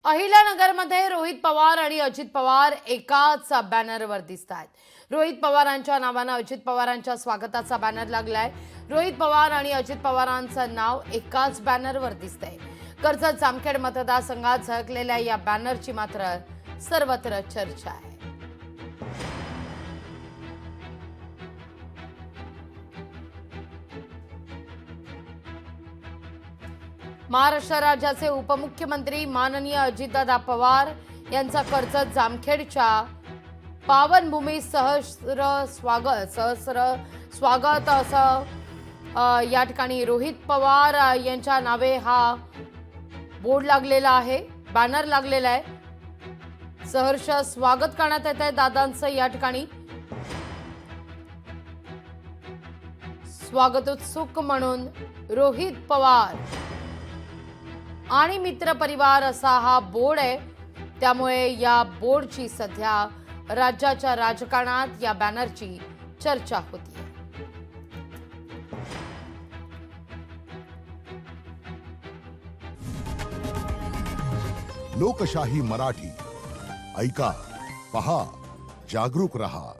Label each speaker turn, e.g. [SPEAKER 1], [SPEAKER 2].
[SPEAKER 1] अहिल्यानगरमध्ये रोहित पवार आणि अजित पवार एकाच बॅनरवर दिसतात। रोहित पवारांच्या नावाने अजित पवारांच्या स्वागताचा बॅनर लागलाय। रोहित पवार आणि अजित पवारांचं नाव एकाच बॅनरवर दिसतंय। कर्जत जामखेड मतदारसंघात झळकलेल्या या बॅनरची मात्र सर्वत्र चर्चा आहे। महाराष्ट्र राज्याचे उपमुख्यमंत्री माननीय अजितदादा पवार यांचा कर्जत जामखेडच्या पावनभूमी सहस्र स्वागत असं या ठिकाणी रोहित पवार यांच्या नावे हा बोर्ड लागलेला आहे, बॅनर लागलेला आहे। सहर्ष स्वागत करण्यात येत आहे दादांचं या ठिकाणी। स्वागतोत्सुक म्हणून रोहित पवार आणि मित्र परिवार असा हा बोर्ड आहे। त्यामुळे या बोर्डची सध्या राज्याच्या राजकारणात या बॅनरची चर्चा होती।
[SPEAKER 2] लोकशाही मराठी ऐका, पहा, जागरूक रहा।